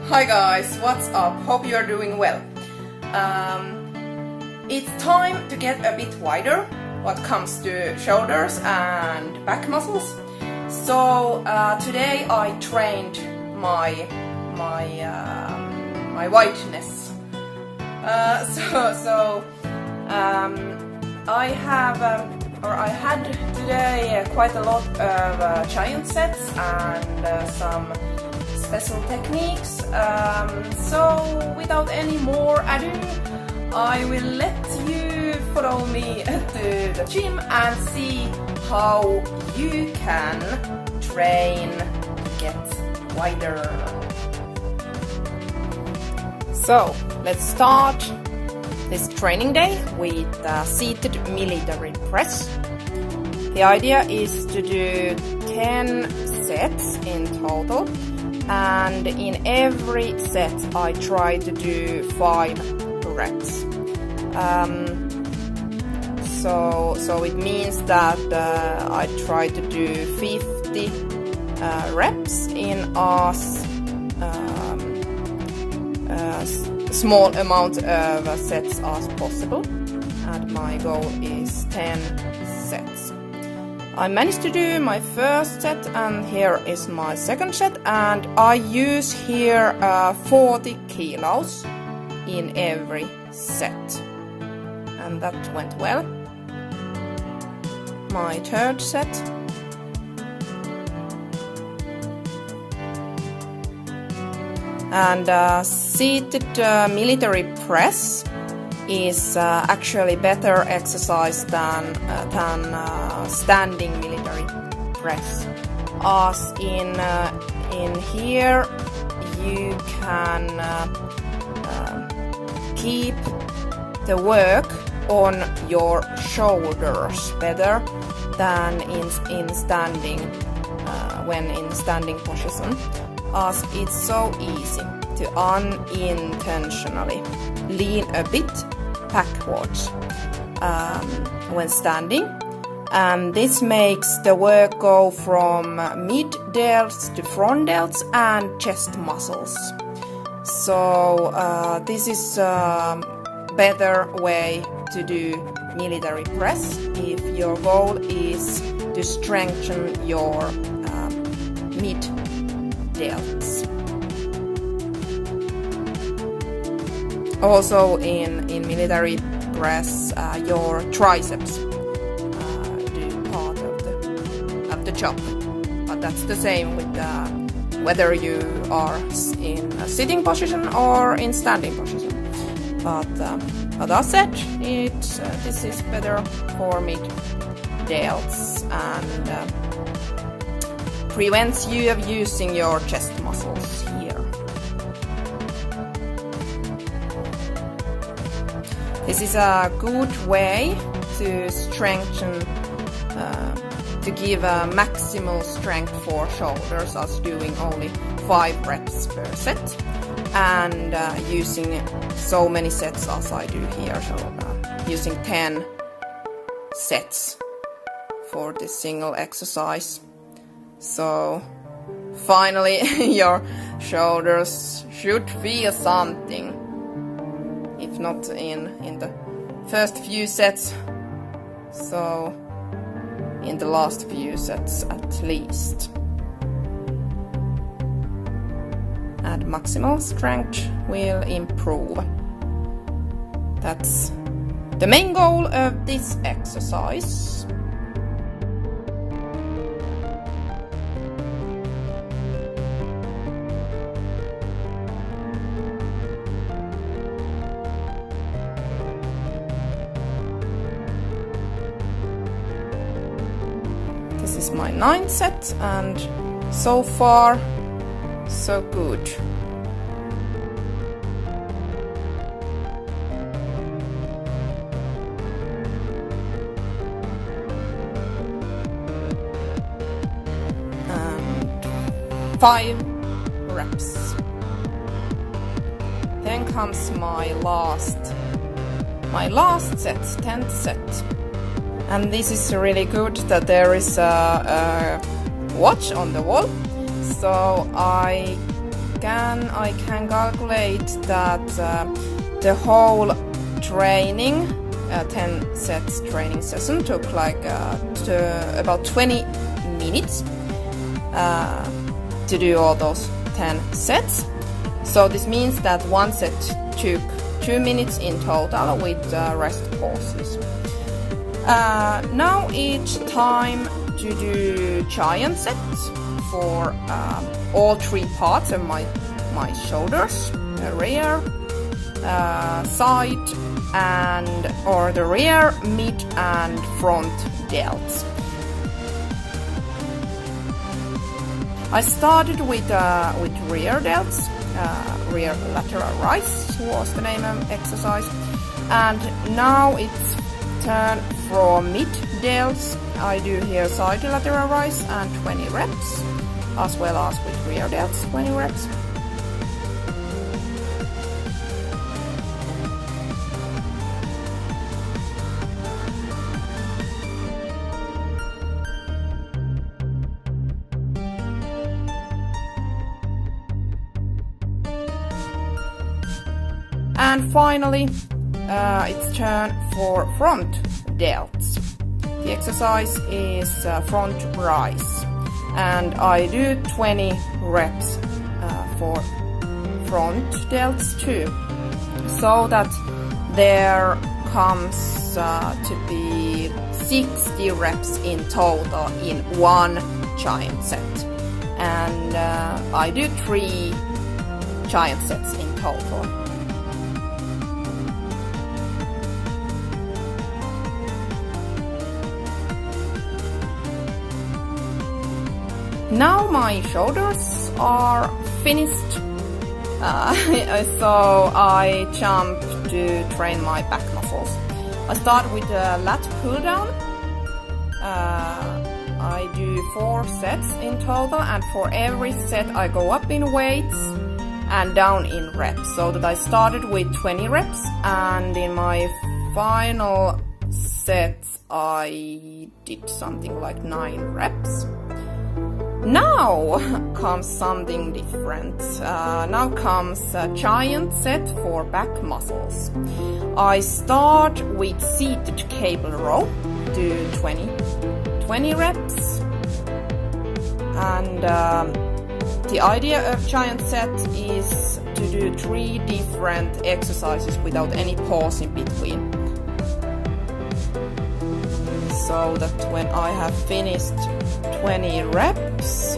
Hi guys, what's up? Hope you are doing well. It's time to get a bit wider what comes to shoulders and back muscles. So today I trained my wideness. I had today quite a lot of giant sets and some special techniques. So without any more ado, I will let you follow me to the gym and see how you can train to get wider. So let's start this training day with seated military press. The idea is to do 10 sets in total, and in every set I try to do 5 reps. So it means that I try to do 50 reps in as small amount of sets as possible, and my goal is 10 sets. I managed to do my first set, and here is my second set, and I use here 40 kilos in every set, and that went well. My third set. And seated military press is actually better exercise than standing military press. As in here you can keep the work on your shoulders better than in standing when in standing position, as it's so easy to unintentionally lean a bit backwards when standing, and this makes the work go from mid delts to front delts and chest muscles. So this is a better way to do military press if your goal is to strengthen your mid delts. Also in military press, your triceps do part of the job, but that's the same with whether you are in a sitting position or in standing position. But as said, this is better for mid delts and prevents you of using your chest muscles here. This is a good way to strengthen, to give a maximal strength for shoulders, as doing only 5 reps per set and using so many sets as I do here, so using 10 sets for this single exercise. So finally your shoulders should feel something, if not in the first few sets, so in the last few sets at least. And maximal strength will improve. That's the main goal of this exercise. This is my 9th set, and so far so good. And 5 reps. Then comes my last set, 10th set. And this is really good that there is a watch on the wall, so I I can calculate that the whole training, 10 sets training session took like about 20 minutes to do all those 10 sets. So this means that one set took 2 minutes in total with rest pauses. Now each time to do giant sets for all 3 parts of my shoulders, the rear, side, and or the rear, mid, and front delts. I started with rear delts. Rear lateral rise was the name of exercise, and now it's turned from mid delts. I do here side lateral rise and 20 reps, as well as with rear delts 20 reps. And finally, it's turn for front delts. The exercise is front rise, and I do 20 reps for front delts too, so that there comes to be 60 reps in total in one giant set, and I do 3 giant sets in total. Now my shoulders are finished, so I jump to train my back muscles. I start with a lat pull down. I do 4 sets in total, and for every set I go up in weights and down in reps, so that I started with 20 reps, and in my final set I did something like 9 reps. Now comes something different. Now comes a giant set for back muscles. I start with seated cable row, do 20 reps. And the idea of giant set is to do 3 different exercises without any pause in between. So that when I have finished 20 reps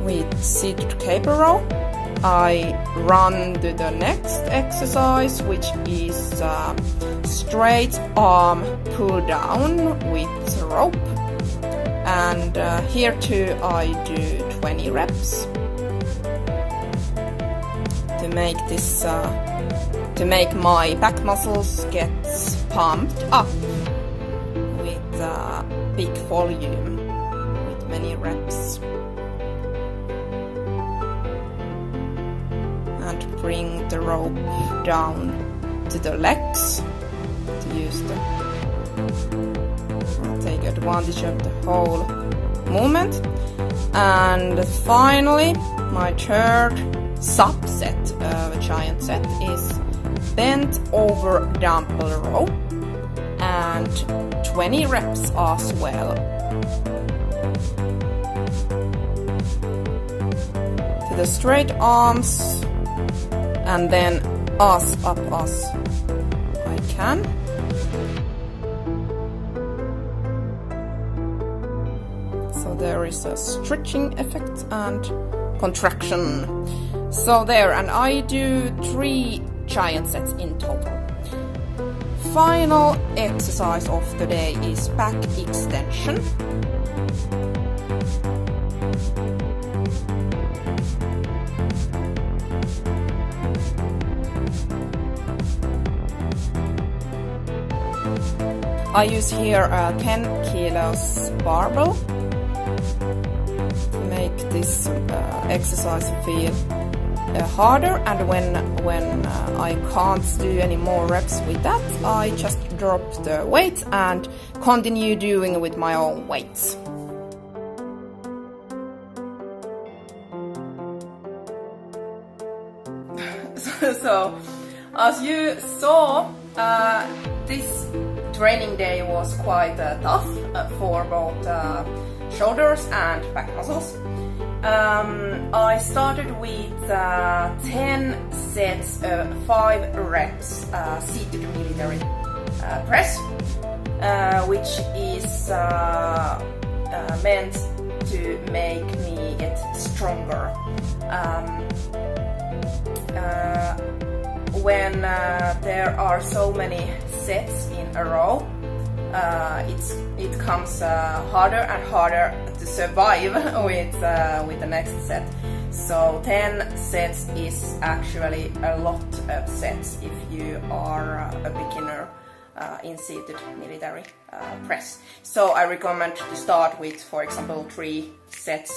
with seated cable row, I run to the next exercise, which is straight arm pull down with rope, and here too I do 20 reps to make this to make my back muscles get pumped up with big volume with many reps, and bring the rope down to the legs to use take advantage of the whole movement. And finally, my third subset of a giant set is bent over dumbbell row and 20 reps as well. To the straight arms, and then as up as I can. So there is a stretching effect and contraction. So there, and I do 3 giant sets in total. Final exercise of the day is back extension. I use here a 10 kilos barbell to make this exercise feel harder, and when I can't do any more reps with that, I just drop the weight and continue doing with my own weights. So, as you saw, this training day was quite tough for both shoulders and back muscles. I started with 10 sets of 5 reps seated military press, which is meant to make me get stronger. When there are so many sets in a row, it comes harder and harder to survive with the next set. So 10 sets is actually a lot of sets if you are a beginner in seated military press. So I recommend to start with, for example, 3 sets.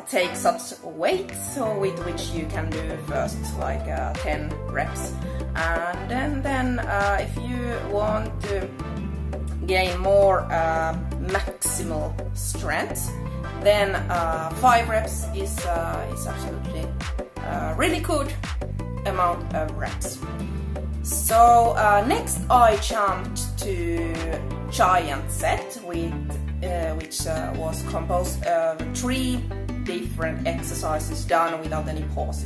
Take such weights with which you can do first like 10 reps, and then if you want to gain more maximal strength, then 5 reps is absolutely really good amount of reps. So next I jumped to giant set which was composed of 3 different exercises done without any pause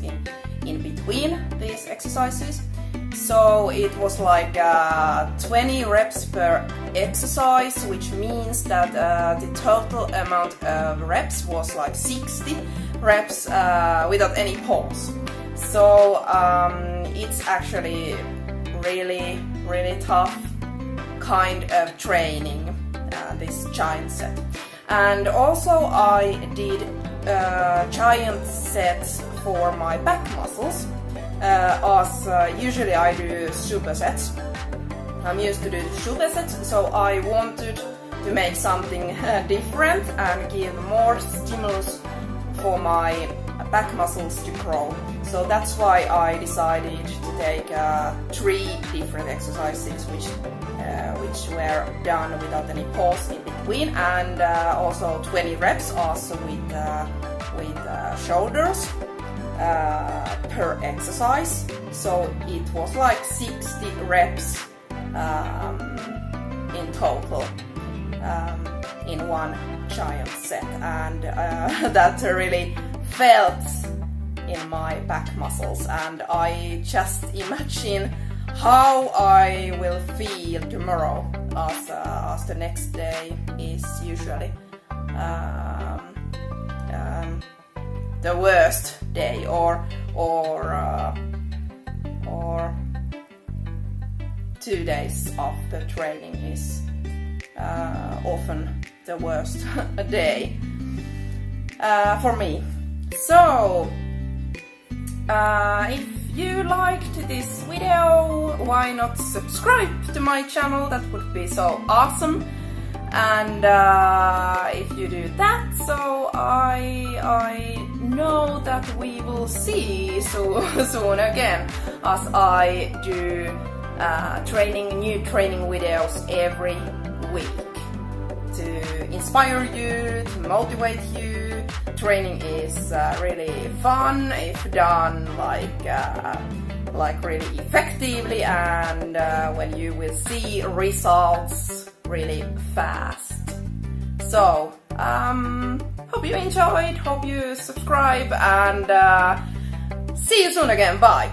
in between these exercises. So it was like 20 reps per exercise, which means that the total amount of reps was like 60 reps without any pause. So it's actually really tough kind of training, this giant set. And also I did giant sets for my back muscles, as usually I do supersets. I'm used to do supersets, so I wanted to make something different and give more stimulus for my back muscles to grow. So that's why I decided to take 3 different exercises which were done without any pause in between, and also 20 reps also with shoulders per exercise. So it was like 60 reps in total in one giant set, and that really felt in my back muscles, and I just imagine how I will feel tomorrow, as the next day is usually the worst day, or 2 days after training is often the worst day for me. So if you liked this video, why not subscribe to my channel? That would be so awesome. And if you do that, so I know that we will see soon again, as I do new training videos every week to inspire you, to motivate you. Training is really fun if done like really effectively, and when you will see results really fast. So hope you enjoyed, hope you subscribe, and see you soon again. Bye.